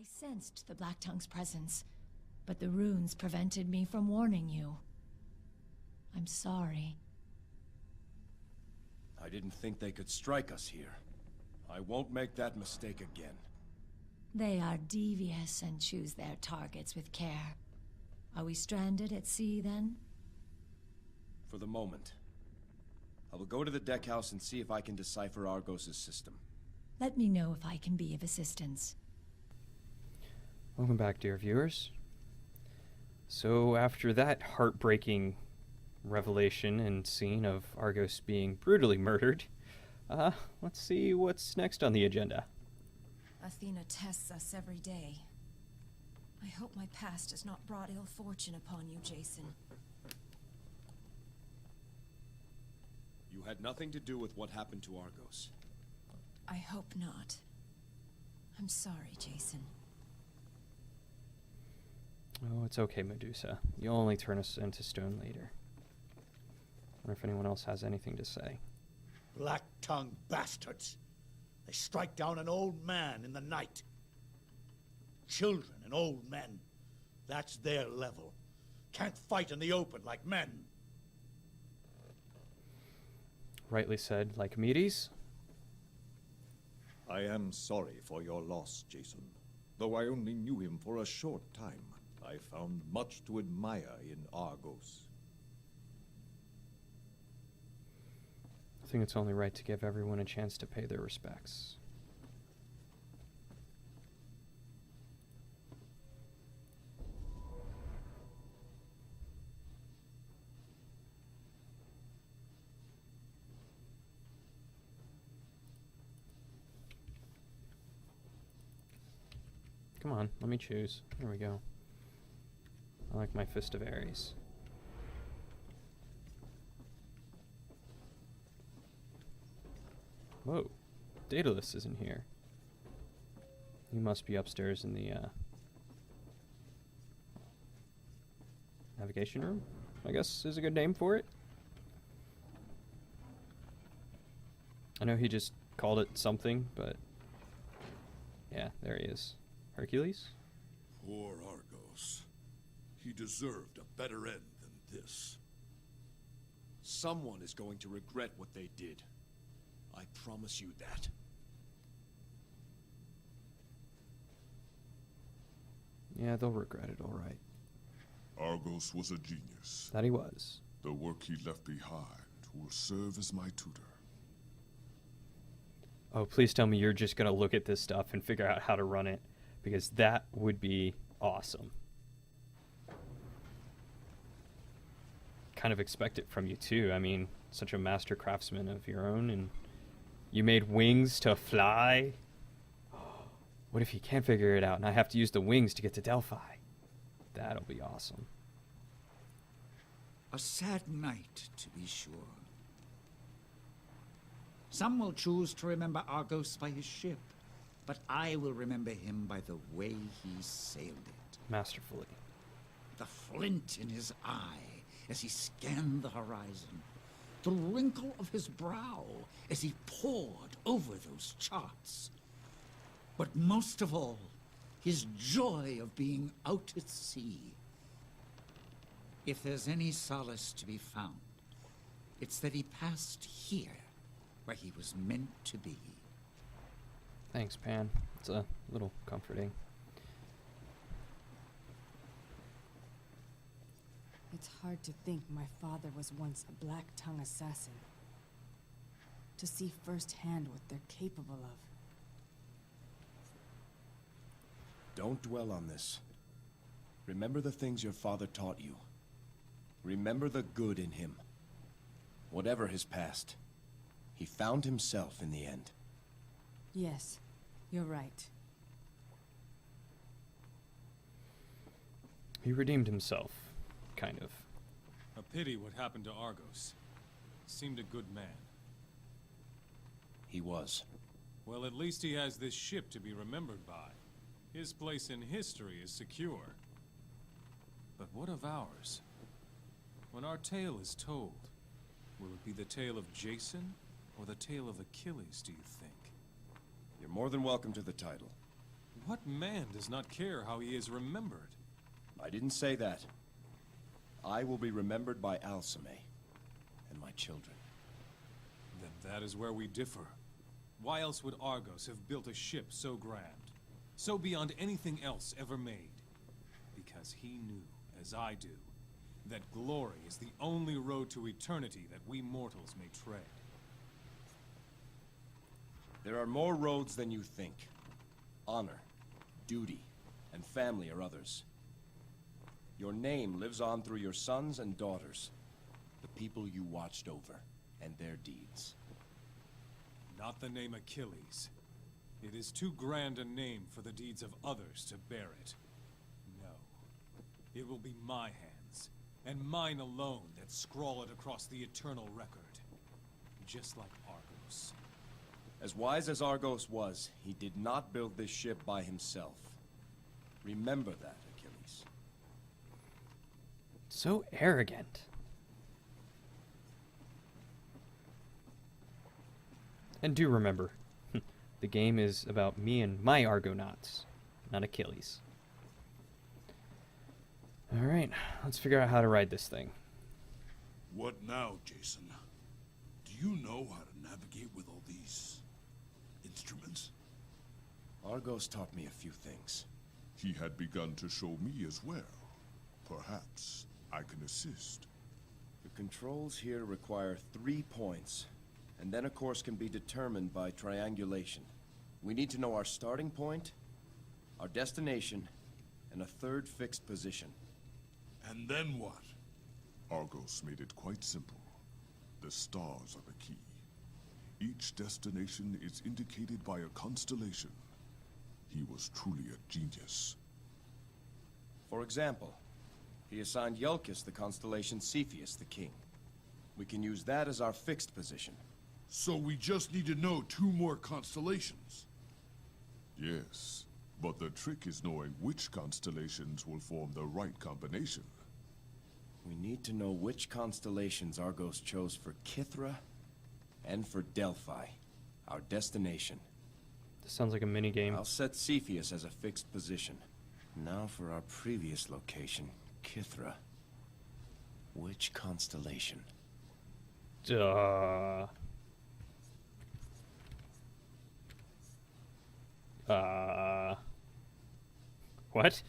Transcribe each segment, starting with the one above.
sensed the Black Tongue's presence, but the runes prevented me from warning you. I'm sorry. I didn't think they could strike us here. I won't make that mistake again. They are devious and choose their targets with care. Are we stranded at sea, then? For the moment. I will go to the deck house and see if I can decipher Argos' system. Let me know if I can be of assistance. Welcome back, dear viewers. So after that heartbreaking revelation and scene of Argos being brutally murdered, let's see what's next on the agenda. Athena tests us every day. I hope my past has not brought ill fortune upon you, Jason. You had nothing to do with what happened to Argos. I hope not. I'm sorry, Jason. Oh, it's okay, Medusa. You'll only turn us into stone later. I wonder if anyone else has anything to say. Black-tongued bastards. They strike down an old man in the night. Children and old men. That's their level. Can't fight in the open like men. Rightly said, like Medes. I am sorry for your loss, Jason. Though I only knew him for a short time, I found much to admire in Argos. I think it's only right to give everyone a chance to pay their respects. Come on, let me choose. Here we go. I like my Fist of Ares. Whoa, Daedalus isn't here. He must be upstairs in the navigation room, I guess is a good name for it. I know he just called it something, but yeah, there he is. Hercules? Poor Argos. He deserved a better end than this. Someone is going to regret what they did. I promise you that. Yeah, they'll regret it, all right. Argos was a genius. That he was. The work he left behind will serve as my tutor. Oh, please tell me you're just going to look at this stuff and figure out how to run it, because that would be awesome. Kind of expect it from you, too. I mean, such a master craftsman of your own, and you made wings to fly. What if he can't figure it out and I have to use the wings to get to Delphi? That'll be awesome. A sad night, to be sure. Some will choose to remember Argos by his ship, but I will remember him by the way he sailed it. Masterfully. The flint in his eye as he scanned the horizon. The wrinkle of his brow as he pored over those charts. But most of all, his joy of being out at sea. If there's any solace to be found, it's that he passed here, where he was meant to be. Thanks, Pan. It's a little comforting. It's hard to think my father was once a Black-tongue assassin. To see firsthand what they're capable of. Don't dwell on this. Remember the things your father taught you. Remember the good in him. Whatever his past, he found himself in the end. Yes, you're right. He redeemed himself, kind of. A pity what happened to Argos. Seemed a good man. He was. Well, at least he has this ship to be remembered by. His place in history is secure. But what of ours? When our tale is told, will it be the tale of Jason or the tale of Achilles, do you think? You're more than welcome to the title. What man does not care how he is remembered? I didn't say that. I will be remembered by Alcime and my children. Then that is where we differ. Why else would Argos have built a ship so grand, so beyond anything else ever made? Because he knew, as I do, that glory is the only road to eternity that we mortals may tread. There are more roads than you think. Honor, duty, and family are others. Your name lives on through your sons and daughters, the people you watched over, and their deeds. Not the name Achilles. It is too grand a name for the deeds of others to bear it. No. It will be my hands, and mine alone, that scrawl it across the eternal record. Just like Argos. As wise as Argos was, he did not build this ship by himself. Remember that, Achilles. So arrogant. And do remember, the game is about me and my Argonauts, not Achilles. Alright, let's figure out how to ride this thing. What now, Jason? Do you know how to navigate with all these instruments? Argos taught me a few things. He had begun to show me as well. Perhaps I can assist. The controls here require 3 points, and then a course can be determined by triangulation. We need to know our starting point, our destination, and a third fixed position. And then what? Argos made it quite simple. The stars are the key. Each destination is indicated by a constellation. He was truly a genius. For example, he assigned Iulcus the constellation Cepheus, the king. We can use that as our fixed position. So we just need to know 2 more constellations. Yes, but the trick is knowing which constellations will form the right combination. We need to know which constellations Argos chose for Kithra and for Delphi, our destination. This sounds like a mini game. I'll set Cepheus as a fixed position. Now for our previous location, Kithra. Which constellation? Duh. What?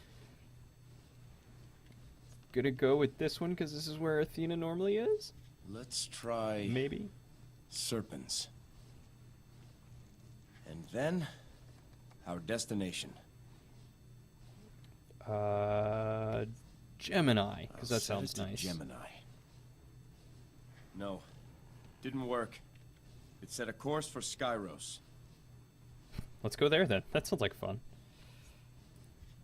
Gonna go with this one because this is where Athena normally is? Let's try... Maybe? Serpens. And then, our destination. Gemini, because that I'll set sounds it to nice. Gemini. No, didn't work. It set a course for Skyros. Let's go there then. That sounds like fun.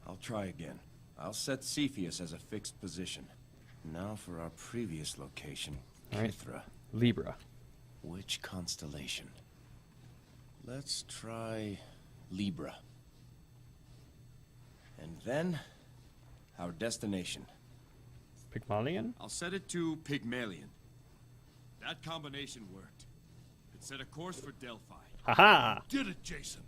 I'll try again. I'll set Cepheus as a fixed position. Now for our previous location, All right. Kithra. Libra. Which constellation? Let's try Libra. And then, our destination. Pygmalion? I'll set it to Pygmalion. That combination worked. It set a course for Delphi. Haha! Did it, Jason.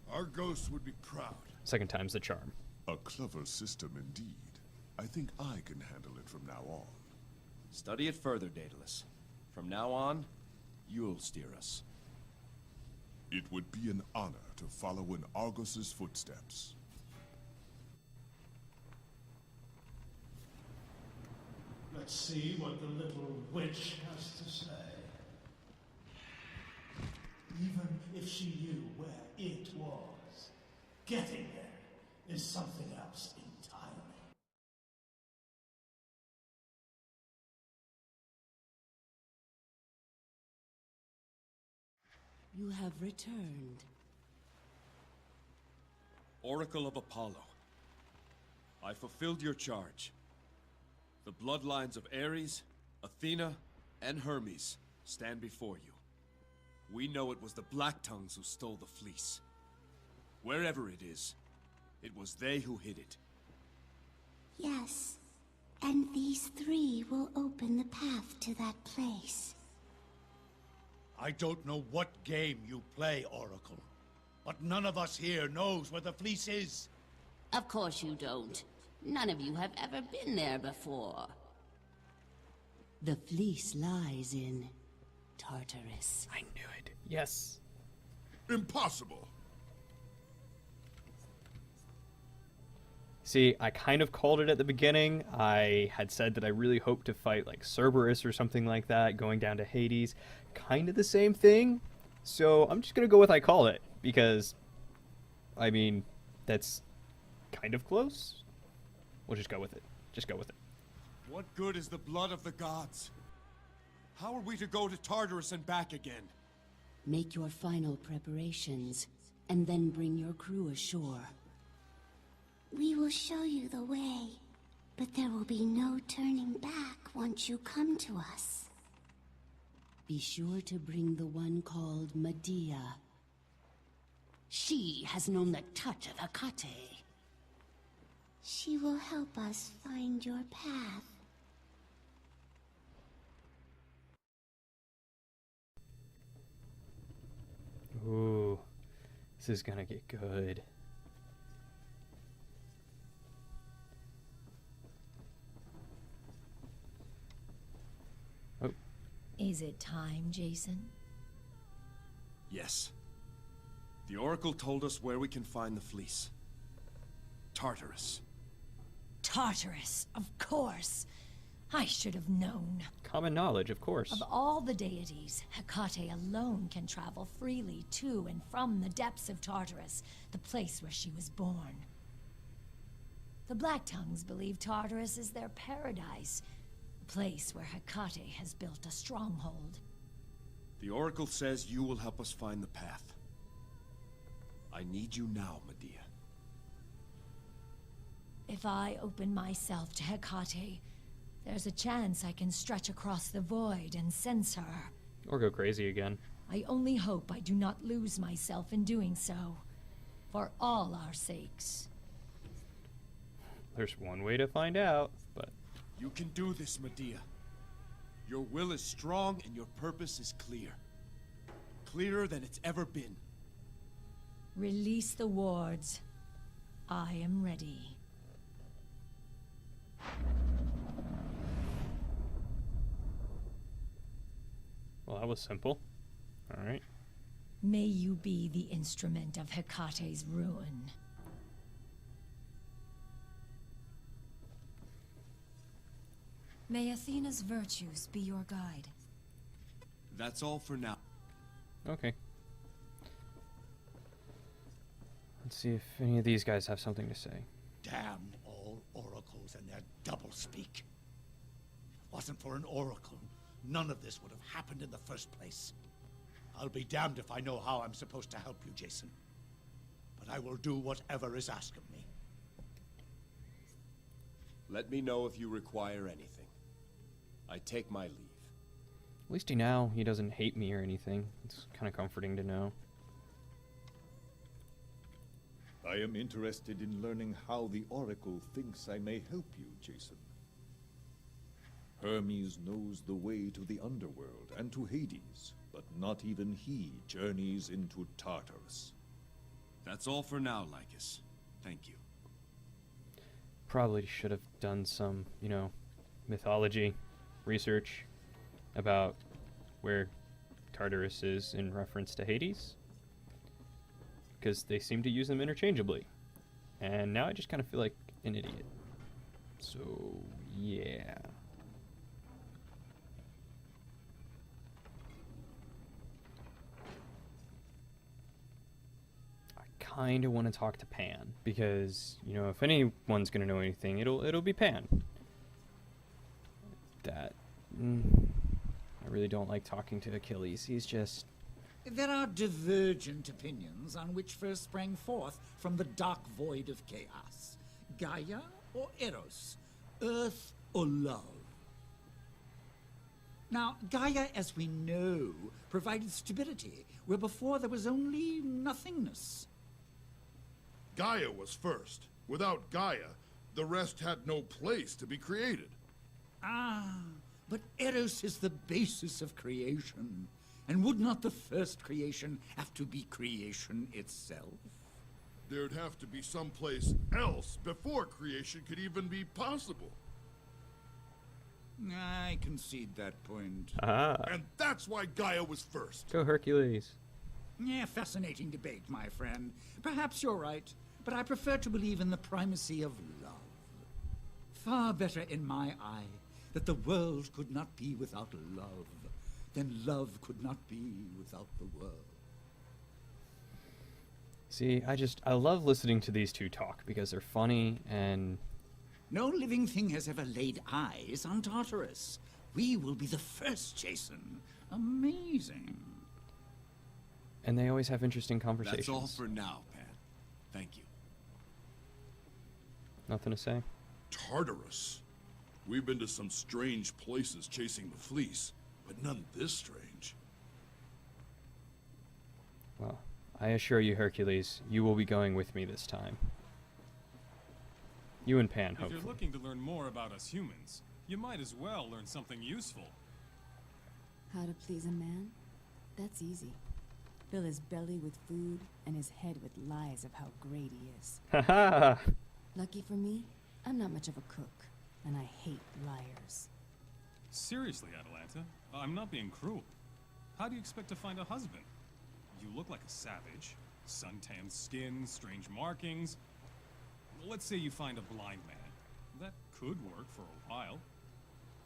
Argos would be proud. Second time's the charm. A clever system indeed. I think I can handle it from now on. Study it further, Daedalus. From now on, you'll steer us. It would be an honor to follow in Argos's footsteps. Let's see what the little witch has to say. Even if she knew where it was, getting there is something else entirely. You have returned. Oracle of Apollo. I fulfilled your charge. The bloodlines of Ares, Athena, and Hermes stand before you. We know it was the Black Tongues who stole the fleece. Wherever it is, it was they who hid it. Yes, and these 3 will open the path to that place. I don't know what game you play, Oracle, But none of us here knows where the fleece is. Of course you don't. None of you have ever been there before. The fleece lies in Tartarus. I knew it. Yes. Impossible. See, I kind of called it at the beginning. I had said that I really hoped to fight like Cerberus or something like that, going down to Hades. Kind of the same thing. So I'm just going to go with I call it, because, I mean, that's kind of close. We'll just go with it. Just go with it. What good is the blood of the gods? How are we to go to Tartarus and back again? Make your final preparations, and then bring your crew ashore. We will show you the way, but there will be no turning back once you come to us. Be sure to bring the one called Medea. She has known the touch of Hecate. She will help us find your path. Ooh, this is gonna get good. Oh. Is it time, Jason? Yes. The Oracle told us where we can find the fleece. Tartarus. Tartarus, of course. I should have known. Common knowledge, of course. Of all the deities, Hecate alone can travel freely to and from the depths of Tartarus, the place where she was born. The Black Tongues believe Tartarus is their paradise, a place where Hecate has built a stronghold. The Oracle says you will help us find the path. I need you now, Medea. If I open myself to Hecate, there's a chance I can stretch across the void and sense her. Or go crazy again. I only hope I do not lose myself in doing so. For all our sakes. There's one way to find out, but... You can do this, Medea. Your will is strong and your purpose is clear. Clearer than it's ever been. Release the wards. I am ready. Well, that was simple. Alright. May you be the instrument of Hecate's ruin. May Athena's virtues be your guide. That's all for now. Okay. Let's see if any of these guys have something to say. Damn all oracles and their doublespeak. If it wasn't for an oracle, none of this would have happened in the first place. I'll be damned if I know how I'm supposed to help you, Jason. But I will do whatever is asked of me. Let me know if you require anything. I take my leave. At least he doesn't hate me or anything. It's kind of comforting to know. I am interested in learning how the Oracle thinks I may help you, Jason. Hermes knows the way to the underworld and to Hades, but not even he journeys into Tartarus. That's all for now, Lycus. Thank you. Probably should have done some, mythology research about where Tartarus is in reference to Hades. Because they seem to use them interchangeably. And now I just kind of feel like an idiot. So, yeah. I kind of want to talk to Pan. Because, if anyone's going to know anything, it'll be Pan. I really don't like talking to Achilles. He's just... There are divergent opinions on which first sprang forth from the dark void of chaos. Gaia or Eros? Earth or love? Now, Gaia, as we know, provided stability, where before there was only nothingness. Gaia was first. Without Gaia, the rest had no place to be created. Ah, but Eros is the basis of creation. And would not the first creation have to be creation itself? There'd have to be someplace else before creation could even be possible. I concede that point. Ah. And that's why Gaia was first. Go Hercules. Yeah, fascinating debate, my friend. Perhaps you're right, but I prefer to believe in the primacy of love. Far better in my eye that the world could not be without love, than love could not be without the world. See, I love listening to these two talk because they're funny and... No living thing has ever laid eyes on Tartarus. We will be the first, Jason. Amazing. And they always have interesting conversations. That's all for now, Pan. Thank you. Nothing to say? Tartarus. We've been to some strange places chasing the fleece, but none this strange. Well, I assure you, Hercules, you will be going with me this time. You and Pan, If hopefully. you're looking to learn more about us humans, you might as well learn something useful. How to please a man? That's easy. Fill his belly with food and his head with lies of how great he is. Haha! Lucky for me, I'm not much of a cook, and I hate liars. Seriously, Atalanta, I'm not being cruel. How do you expect to find a husband? You look like a savage. Suntanned skin, strange markings. Let's say you find a blind man. That could work for a while.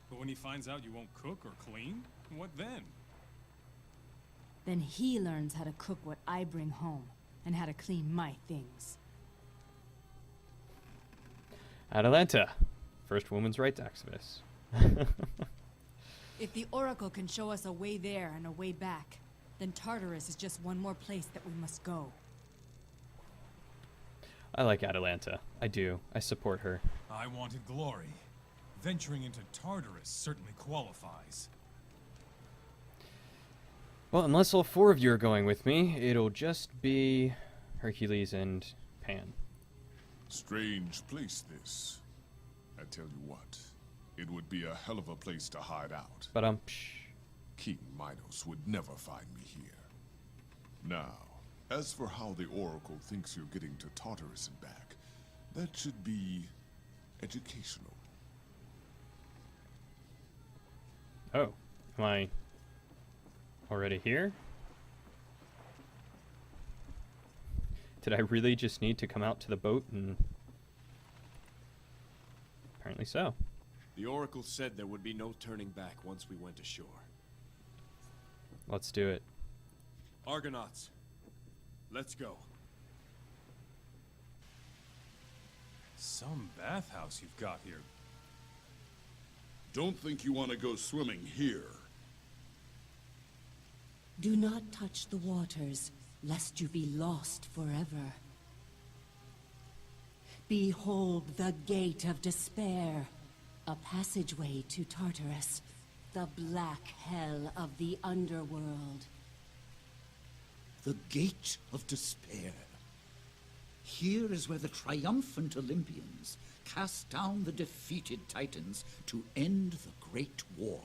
But when he finds out you won't cook or clean, what then? Then he learns how to cook what I bring home, and how to clean my things. Atalanta, first woman's rights activist. If the Oracle can show us a way there and a way back, then Tartarus is just one more place that we must go. I like Atalanta. I do. I support her. I wanted glory. Venturing into Tartarus certainly qualifies. Well, unless all four of you are going with me, it'll just be Hercules and Pan. Strange place, this. I tell you what, it would be a hell of a place to hide out. But King Minos would never find me here. Now, as for how the Oracle thinks you're getting to Tartarus and back, that should be educational. Oh, am I already here? Did I really just need to come out to the boat and... Apparently so. The Oracle said there would be no turning back once we went ashore. Let's do it. Argonauts, let's go. Some bathhouse you've got here. Don't think you want to go swimming here. Do not touch the waters, lest you be lost forever. Behold the Gate of Despair, a passageway to Tartarus, the black hell of the underworld. The Gate of Despair. Here is where the triumphant Olympians cast down the defeated Titans to end the Great War.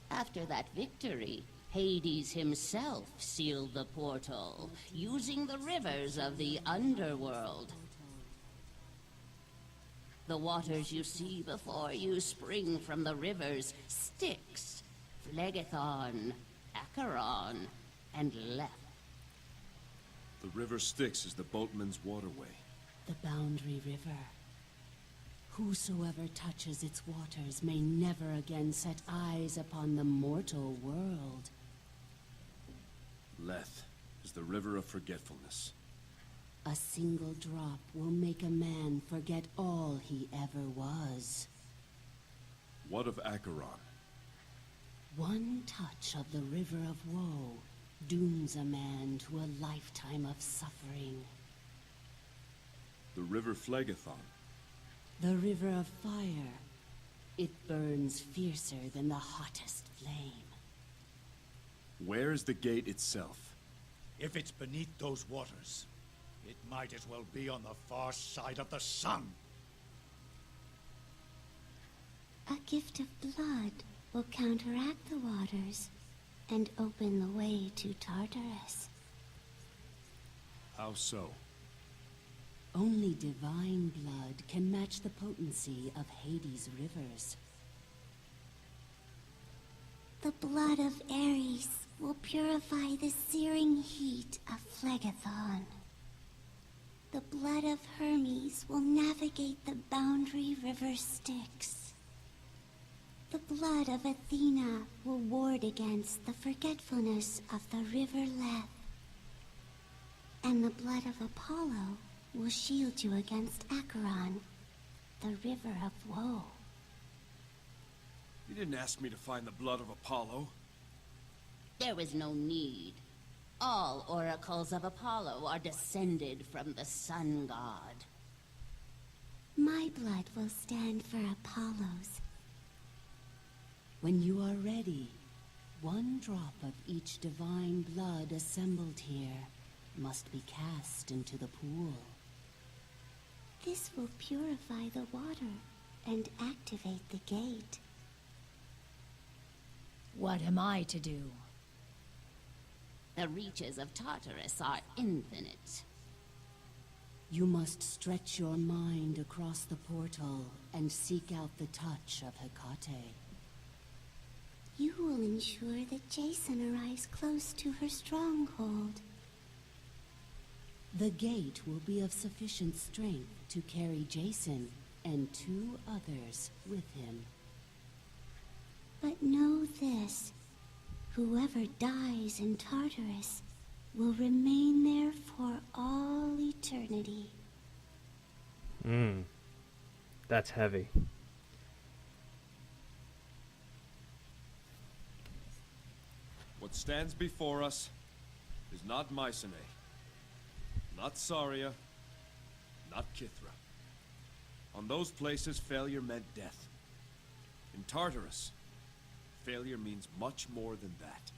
After that victory, Hades himself sealed the portal, using the rivers of the underworld. The waters you see before you spring from the rivers Styx, Phlegethon, Acheron, and Lethe. The river Styx is the boatman's waterway. The boundary river. Whosoever touches its waters may never again set eyes upon the mortal world. Lethe is the river of forgetfulness. A single drop will make a man forget all he ever was. What of Acheron? One touch of the river of woe dooms a man to a lifetime of suffering. The river Phlegethon. The river of fire. It burns fiercer than the hottest flame. Where is the gate itself? If it's beneath those waters, it might as well be on the far side of the sun. A gift of blood will counteract the waters. and open the way to Tartarus. How so? Only divine blood can match the potency of Hades' rivers. The blood of Ares will purify the searing heat of Phlegethon. The blood of Hermes will navigate the boundary river Styx. The blood of Athena will ward against the forgetfulness of the river Lethe. And the blood of Apollo will shield you against Acheron, the river of woe. You didn't ask me to find the blood of Apollo. There is no need. All oracles of Apollo are descended from the sun god. My blood will stand for Apollo's. When you are ready, one drop of each divine blood assembled here must be cast into the pool. This will purify the water and activate the gate. What am I to do? The reaches of Tartarus are infinite. You must stretch your mind across the portal and seek out the touch of Hecate. You will ensure that Jason arrives close to her stronghold. The gate will be of sufficient strength to carry Jason and 2 others with him. But know this. Whoever dies in Tartarus will remain there for all eternity. That's heavy. What stands before us is not Mycenae, not Saria, not Kithra. On those places, failure meant death. In Tartarus, failure means much more than that.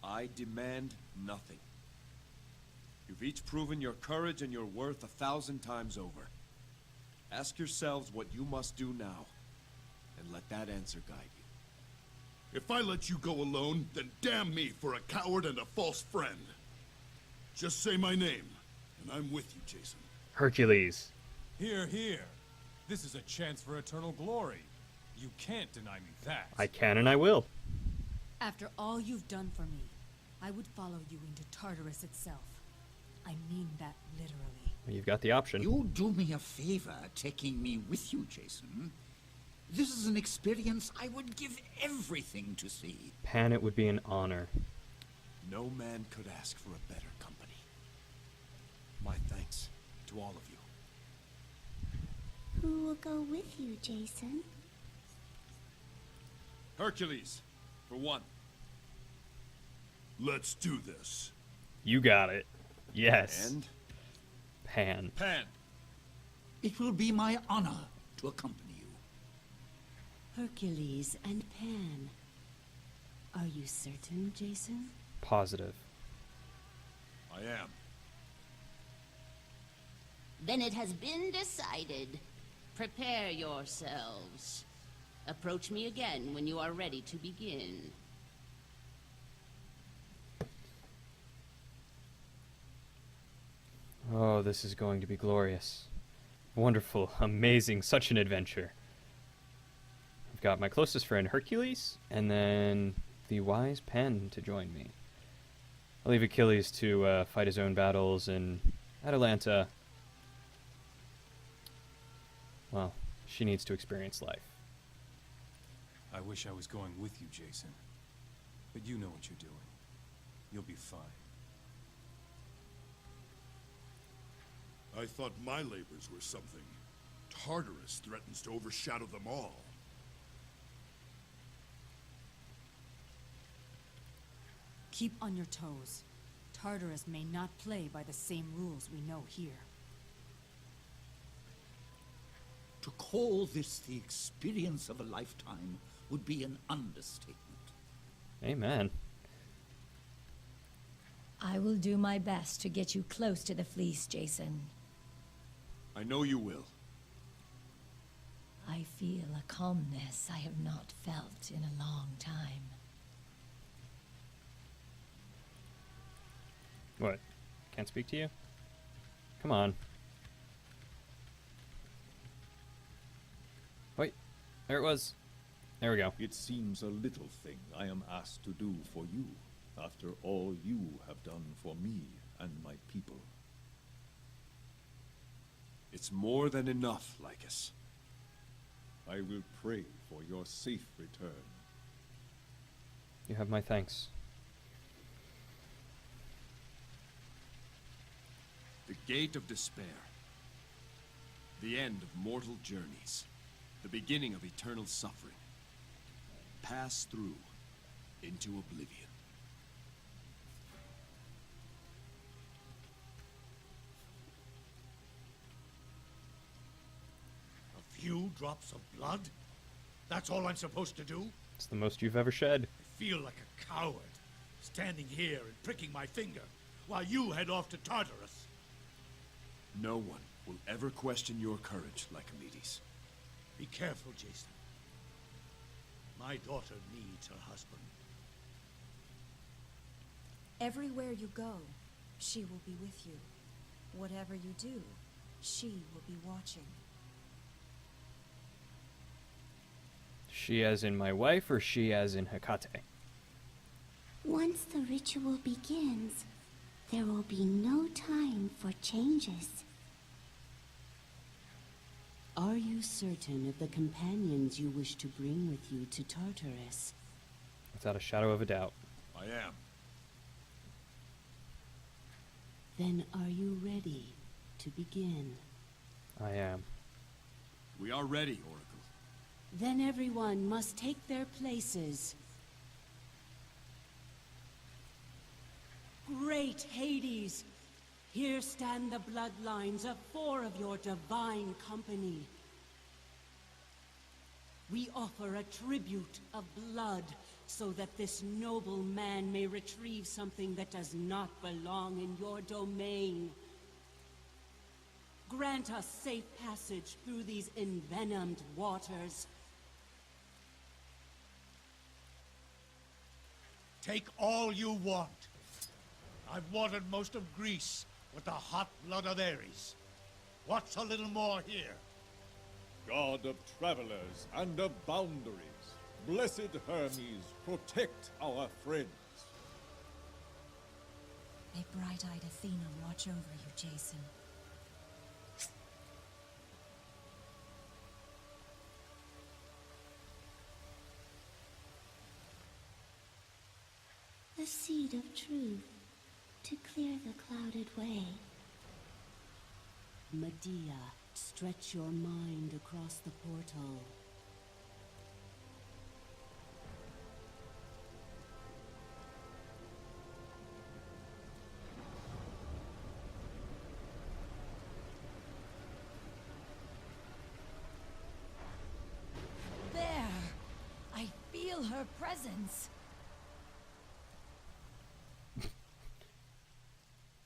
I demand nothing. You've each proven your courage and your worth 1,000 times over. Ask yourselves what you must do now, and let that answer guide you. If I let you go alone, then damn me for a coward and a false friend. Just say my name, and I'm with you, Jason. Hercules. Here, here. This is a chance for eternal glory. You can't deny me that. I can and I will. After all you've done for me, I would follow you into Tartarus itself. I mean that literally. You've got the option. You do me a favor taking me with you, Jason. This is an experience I would give everything to see. Pan, it would be an honor. No man could ask for a better company. My thanks to all of you. Who will go with you, Jason? Hercules, for one. Let's do this. You got it. Yes. And? Pan. Pan. It will be my honor to accompany you. Hercules and Pan. Are you certain, Jason? Positive. I am. Then it has been decided. Prepare yourselves. Approach me again when you are ready to begin. Oh, this is going to be glorious. Wonderful, amazing, such an adventure. I've got my closest friend Hercules, and then the wise Pan to join me. I'll leave Achilles to fight his own battles, and Atalanta, well, she needs to experience life. I wish I was going with you, Jason. But you know what you're doing. You'll be fine. I thought my labors were something. Tartarus threatens to overshadow them all. Keep on your toes. Tartarus may not play by the same rules we know here. To call this the experience of a lifetime would be an understatement. Amen. I will do my best to get you close to the fleece, Jason. I know you will. I feel a calmness I have not felt in a long time. What? Can't speak to you? Come on. Wait. There it was. There we go. It seems a little thing I am asked to do for you, after all you have done for me and my people. It's more than enough, Lycus. I will pray for your safe return. You have my thanks. The Gate of Despair. The end of mortal journeys. The beginning of eternal suffering. Pass through into oblivion. A few drops of blood? That's all I'm supposed to do? It's the most you've ever shed. I feel like a coward, standing here and pricking my finger, while you head off to Tartarus. No one will ever question your courage, Lycomedes. Be careful, Jason. My daughter needs her husband. Everywhere you go, she will be with you. Whatever you do, she will be watching. She as in my wife, or she as in Hecate? Once the ritual begins, there will be no time for changes. Are you certain of the companions you wish to bring with you to Tartarus? Without a shadow of a doubt. I am. Then are you ready to begin? I am. We are ready, Oracle. Then everyone must take their places. Great Hades! Here stand the bloodlines of 4 of your divine company. We offer a tribute of blood so that this noble man may retrieve something that does not belong in your domain. Grant us safe passage through these envenomed waters. Take all you want. I've watered most of Greece with the hot blood of Ares. What's a little more here? God of travelers and of boundaries, blessed Hermes, protect our friends. May bright-eyed Athena watch over you, Jason. The seed of truth, to clear the clouded way. Medea, stretch your mind across the portal. There! I feel her presence.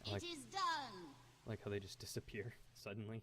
It is done! Like how they just disappear suddenly.